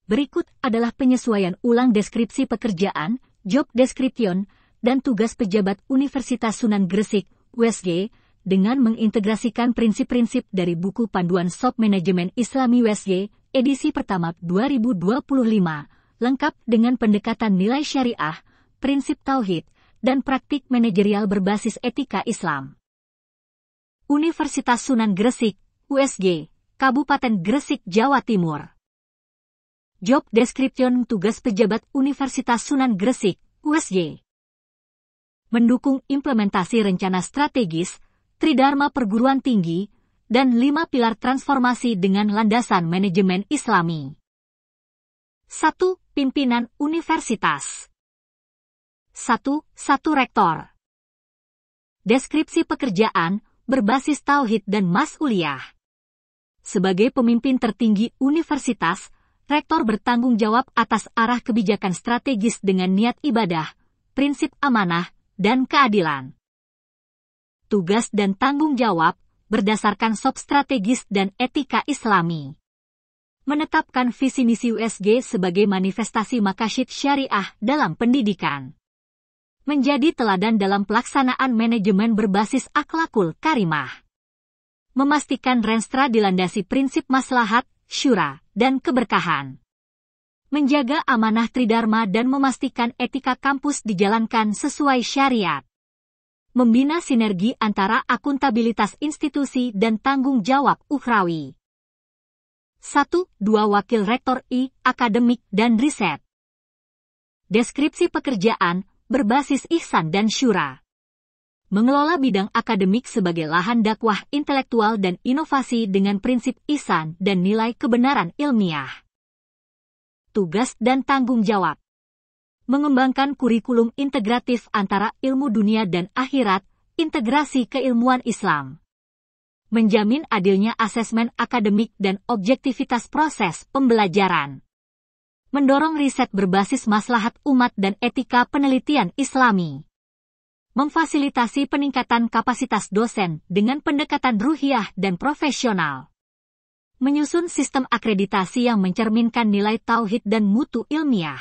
Berikut adalah penyesuaian ulang deskripsi pekerjaan, job description, dan tugas pejabat Universitas Sunan Gresik, USG, dengan mengintegrasikan prinsip-prinsip dari buku Panduan SOP Manajemen Islami USG, edisi pertama 2025, lengkap dengan pendekatan nilai syariah, prinsip tauhid, dan praktik manajerial berbasis etika Islam. Universitas Sunan Gresik, USG, Kabupaten Gresik, Jawa Timur. Job Description Tugas Pejabat Universitas Sunan Gresik, USG. Mendukung implementasi rencana strategis, Tridharma Perguruan Tinggi, dan 5 pilar transformasi dengan landasan manajemen Islami. 1. Pimpinan Universitas. 1. Rektor. Deskripsi pekerjaan, berbasis tauhid dan mas'uliyah. Sebagai pemimpin tertinggi universitas, rektor bertanggung jawab atas arah kebijakan strategis dengan niat ibadah, prinsip amanah, dan keadilan. Tugas dan tanggung jawab berdasarkan SOP strategis dan etika Islami. Menetapkan visi misi USG sebagai manifestasi maqasid syariah dalam pendidikan. Menjadi teladan dalam pelaksanaan manajemen berbasis akhlakul karimah. Memastikan Renstra dilandasi prinsip maslahat, syura, dan keberkahan. Menjaga amanah Tridharma dan memastikan etika kampus dijalankan sesuai syariat. Membina sinergi antara akuntabilitas institusi dan tanggung jawab ukhrawi. 1. 2 Wakil Rektor I, Akademik dan Riset. Deskripsi pekerjaan, berbasis ihsan dan syura. Mengelola bidang akademik sebagai lahan dakwah intelektual dan inovasi dengan prinsip ihsan dan nilai kebenaran ilmiah. Tugas dan tanggung jawab. Mengembangkan kurikulum integratif antara ilmu dunia dan akhirat, integrasi keilmuan Islam. Menjamin adilnya asesmen akademik dan objektivitas proses pembelajaran. Mendorong riset berbasis maslahat umat dan etika penelitian Islami. Memfasilitasi peningkatan kapasitas dosen dengan pendekatan ruhiyah dan profesional. Menyusun sistem akreditasi yang mencerminkan nilai tauhid dan mutu ilmiah.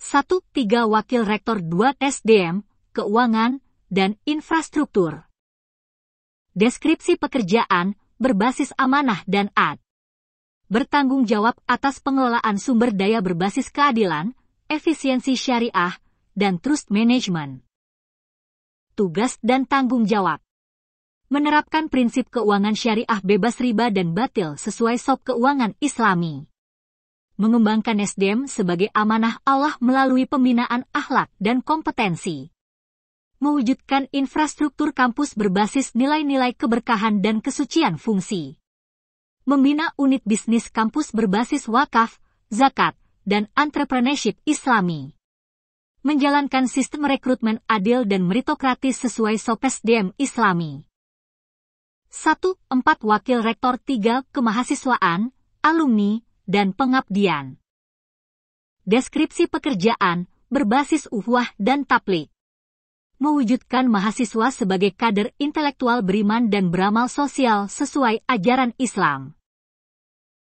1. 3 Wakil Rektor 2 SDM, Keuangan, dan Infrastruktur. Deskripsi pekerjaan, berbasis amanah dan ad. Bertanggung jawab atas pengelolaan sumber daya berbasis keadilan, efisiensi syariah, dan trust management. Tugas dan tanggung jawab. Menerapkan prinsip keuangan syariah bebas riba dan batil sesuai SOP keuangan Islami. Mengembangkan SDM sebagai amanah Allah melalui pembinaan akhlak dan kompetensi. Mewujudkan infrastruktur kampus berbasis nilai-nilai keberkahan dan kesucian fungsi. Membina unit bisnis kampus berbasis wakaf, zakat, dan entrepreneurship Islami. Menjalankan sistem rekrutmen adil dan meritokratis sesuai SOP SDM Islami. 1. 4 Wakil Rektor 3 Kemahasiswaan, Alumni, dan Pengabdian. Deskripsi pekerjaan, berbasis uhwah dan tabligh. Mewujudkan mahasiswa sebagai kader intelektual beriman dan beramal sosial sesuai ajaran Islam.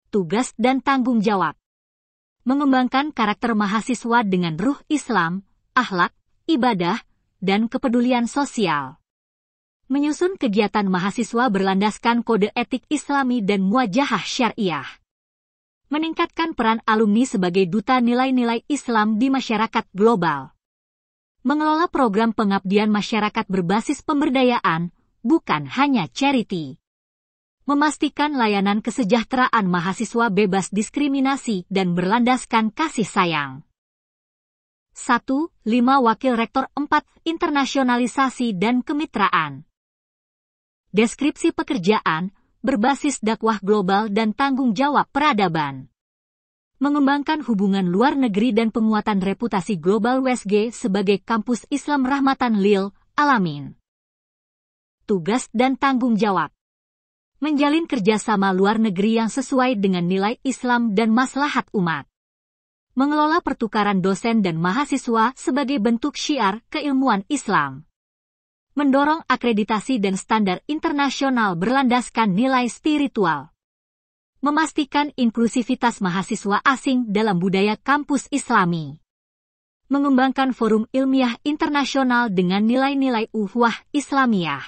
Tugas dan tanggung jawab. Mengembangkan karakter mahasiswa dengan ruh Islam, akhlak, ibadah, dan kepedulian sosial. Menyusun kegiatan mahasiswa berlandaskan kode etik Islami dan muwajahah syariah. Meningkatkan peran alumni sebagai duta nilai-nilai Islam di masyarakat global. Mengelola program pengabdian masyarakat berbasis pemberdayaan, bukan hanya charity. Memastikan layanan kesejahteraan mahasiswa bebas diskriminasi dan berlandaskan kasih sayang. 1. 5 Wakil Rektor 4 Internasionalisasi dan Kemitraan. Deskripsi pekerjaan, berbasis dakwah global dan tanggung jawab peradaban. Mengembangkan hubungan luar negeri dan penguatan reputasi global USG sebagai kampus Islam rahmatan lil alamin. Tugas dan tanggung jawab. Menjalin kerjasama luar negeri yang sesuai dengan nilai Islam dan maslahat umat. Mengelola pertukaran dosen dan mahasiswa sebagai bentuk syiar keilmuan Islam. Mendorong akreditasi dan standar internasional berlandaskan nilai spiritual. Memastikan inklusivitas mahasiswa asing dalam budaya kampus Islami. Mengembangkan forum ilmiah internasional dengan nilai-nilai ukhuwah Islamiyah.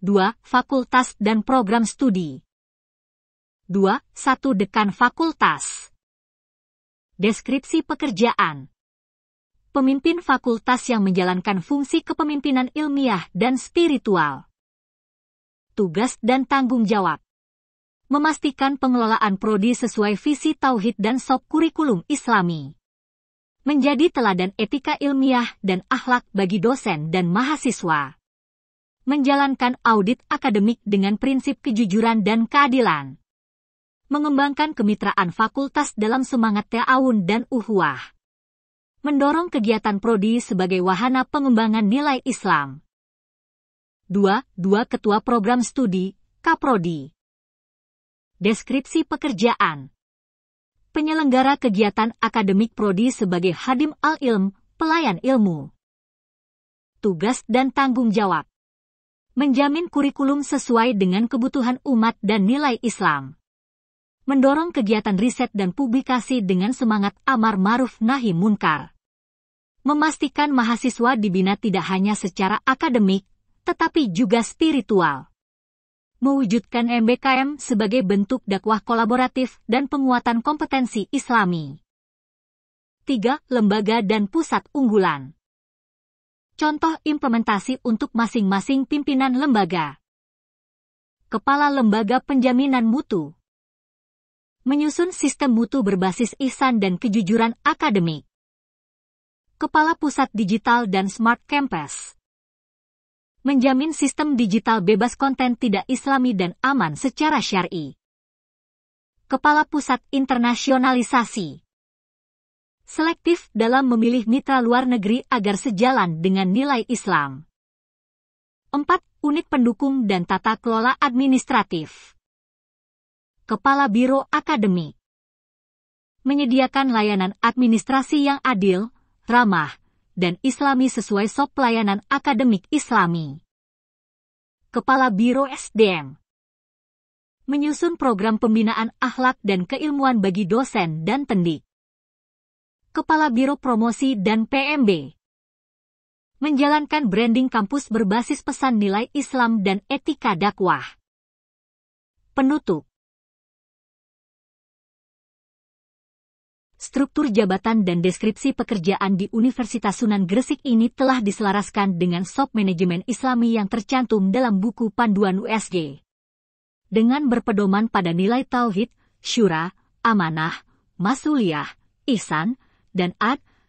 2. Fakultas dan program studi. 2. 1. Dekan fakultas. Deskripsi pekerjaan. Pemimpin fakultas yang menjalankan fungsi kepemimpinan ilmiah dan spiritual. Tugas dan tanggung jawab. Memastikan pengelolaan prodi sesuai visi tauhid dan SOP kurikulum Islami. Menjadi teladan etika ilmiah dan akhlak bagi dosen dan mahasiswa. Menjalankan audit akademik dengan prinsip kejujuran dan keadilan. Mengembangkan kemitraan fakultas dalam semangat ta'awun dan ukhuwah. Mendorong kegiatan prodi sebagai wahana pengembangan nilai Islam. 2. Ketua program studi, Kaprodi. Deskripsi pekerjaan. Penyelenggara kegiatan akademik prodi sebagai Hadim al-Ilm, pelayan ilmu. Tugas dan tanggung jawab. Menjamin kurikulum sesuai dengan kebutuhan umat dan nilai Islam. Mendorong kegiatan riset dan publikasi dengan semangat amar ma'ruf nahi munkar. Memastikan mahasiswa dibina tidak hanya secara akademik, tetapi juga spiritual. Mewujudkan MBKM sebagai bentuk dakwah kolaboratif dan penguatan kompetensi Islami. 3. Lembaga dan pusat unggulan. Contoh implementasi untuk masing-masing pimpinan lembaga. Kepala Lembaga Penjaminan Mutu. Menyusun sistem mutu berbasis ihsan dan kejujuran akademik. Kepala Pusat Digital dan Smart Campus. Menjamin sistem digital bebas konten tidak Islami dan aman secara syar'i. Kepala Pusat Internasionalisasi. Selektif dalam memilih mitra luar negeri agar sejalan dengan nilai Islam. 4. Unit pendukung dan tata kelola administratif. Kepala Biro Akademik. Menyediakan layanan administrasi yang adil, ramah, dan Islami sesuai SOP pelayanan akademik Islami. Kepala Biro SDM. Menyusun program pembinaan akhlak dan keilmuan bagi dosen dan pendidik. Kepala Biro Promosi dan PMB. Menjalankan branding kampus berbasis pesan nilai Islam dan etika dakwah. Penutup. Struktur jabatan dan deskripsi pekerjaan di Universitas Sunan Gresik ini telah diselaraskan dengan SOP Manajemen Islami yang tercantum dalam buku panduan USG. Dengan berpedoman pada nilai tauhid, syura, amanah, mas'uliyah, ihsan, dan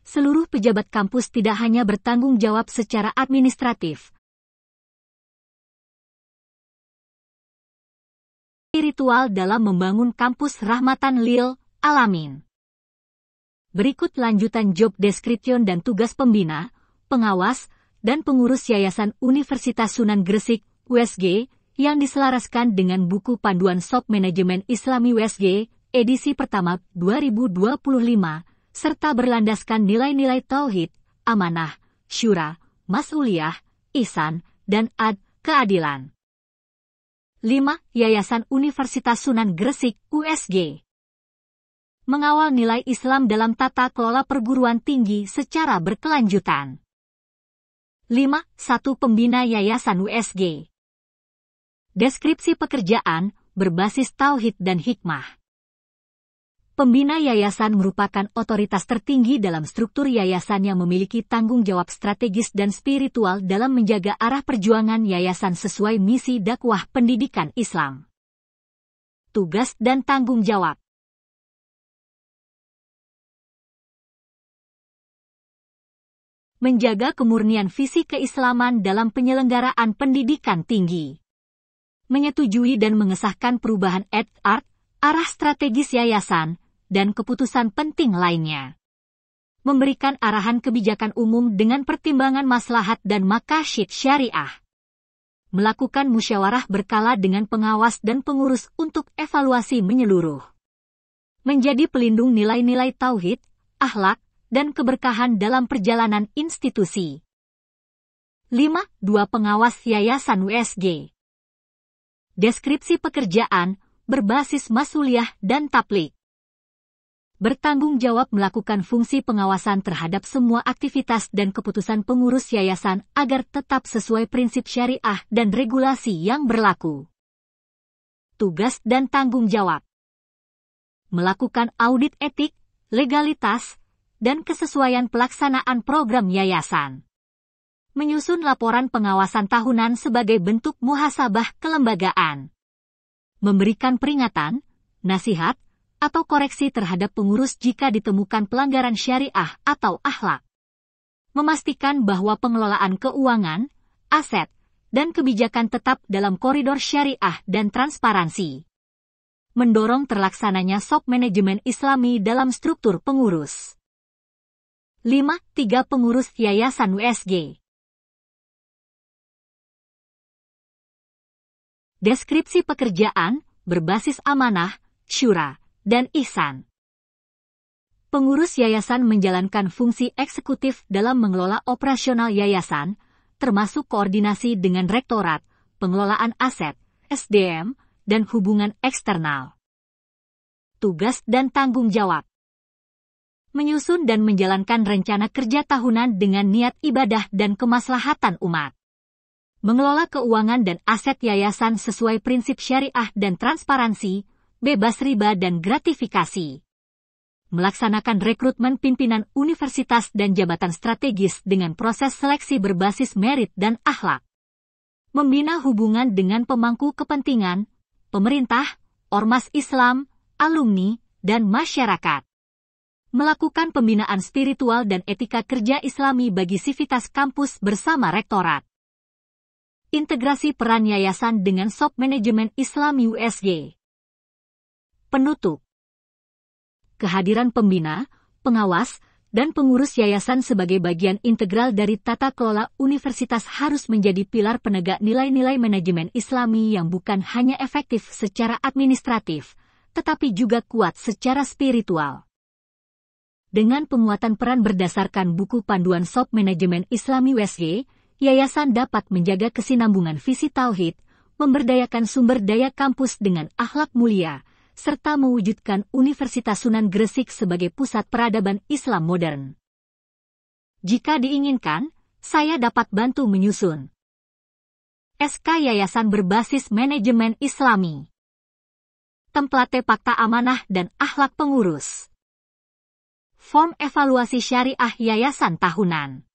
seluruh pejabat kampus tidak hanya bertanggung jawab secara administratif, spiritual dalam membangun kampus rahmatan lil alamin. Berikut lanjutan job description dan tugas pembina, pengawas, dan pengurus Yayasan Universitas Sunan Gresik, USG, yang diselaraskan dengan buku panduan SOP Manajemen Islami USG, edisi pertama 2025, serta berlandaskan nilai-nilai tauhid, amanah, syura, mas'uliyah, ihsan, dan keadilan. 5. Yayasan Universitas Sunan Gresik, USG. Mengawal nilai Islam dalam tata kelola perguruan tinggi secara berkelanjutan. 5. 1. Pembina Yayasan USG. Deskripsi pekerjaan, berbasis tauhid dan hikmah. Pembina yayasan merupakan otoritas tertinggi dalam struktur yayasan yang memiliki tanggung jawab strategis dan spiritual dalam menjaga arah perjuangan yayasan sesuai misi dakwah pendidikan Islam. Tugas dan tanggung jawab. Menjaga kemurnian visi keislaman dalam penyelenggaraan pendidikan tinggi. Menyetujui dan mengesahkan perubahan arah strategis yayasan, dan keputusan penting lainnya. Memberikan arahan kebijakan umum dengan pertimbangan maslahat dan maqasid syariah. Melakukan musyawarah berkala dengan pengawas dan pengurus untuk evaluasi menyeluruh. Menjadi pelindung nilai-nilai tauhid, akhlak, dan keberkahan dalam perjalanan institusi. 5. 2. Pengawas Yayasan USG. Deskripsi pekerjaan, berbasis masuliyah dan tabligh. Bertanggung jawab melakukan fungsi pengawasan terhadap semua aktivitas dan keputusan pengurus yayasan agar tetap sesuai prinsip syariah dan regulasi yang berlaku. Tugas dan tanggung jawab: melakukan audit etik, legalitas, dan kesesuaian pelaksanaan program yayasan. Menyusun laporan pengawasan tahunan sebagai bentuk muhasabah kelembagaan. Memberikan peringatan, nasihat, atau koreksi terhadap pengurus jika ditemukan pelanggaran syariah atau akhlak. Memastikan bahwa pengelolaan keuangan, aset, dan kebijakan tetap dalam koridor syariah dan transparansi. Mendorong terlaksananya SOP manajemen Islami dalam struktur pengurus. 5. 3 Pengurus Yayasan USG. Deskripsi pekerjaan berbasis amanah, syura, dan ihsan. Pengurus yayasan menjalankan fungsi eksekutif dalam mengelola operasional yayasan, termasuk koordinasi dengan rektorat, pengelolaan aset, SDM, dan hubungan eksternal. Tugas dan tanggung jawab: menyusun dan menjalankan rencana kerja tahunan dengan niat ibadah dan kemaslahatan umat. Mengelola keuangan dan aset yayasan sesuai prinsip syariah dan transparansi, bebas riba dan gratifikasi. Melaksanakan rekrutmen pimpinan universitas dan jabatan strategis dengan proses seleksi berbasis merit dan akhlak. Membina hubungan dengan pemangku kepentingan, pemerintah, ormas Islam, alumni, dan masyarakat. Melakukan pembinaan spiritual dan etika kerja Islami bagi sivitas kampus bersama rektorat. Integrasi peran yayasan dengan SOP manajemen Islami USG. Penutup. Kehadiran pembina, pengawas, dan pengurus yayasan sebagai bagian integral dari tata kelola universitas harus menjadi pilar penegak nilai-nilai manajemen Islami yang bukan hanya efektif secara administratif, tetapi juga kuat secara spiritual. Dengan penguatan peran berdasarkan buku panduan SOP manajemen Islami USG, yayasan dapat menjaga kesinambungan visi tauhid, memberdayakan sumber daya kampus dengan akhlak mulia, serta mewujudkan Universitas Sunan Gresik sebagai pusat peradaban Islam modern. Jika diinginkan, saya dapat bantu menyusun SK Yayasan berbasis manajemen Islami, template Fakta Amanah dan Akhlak Pengurus, form evaluasi syariah yayasan tahunan,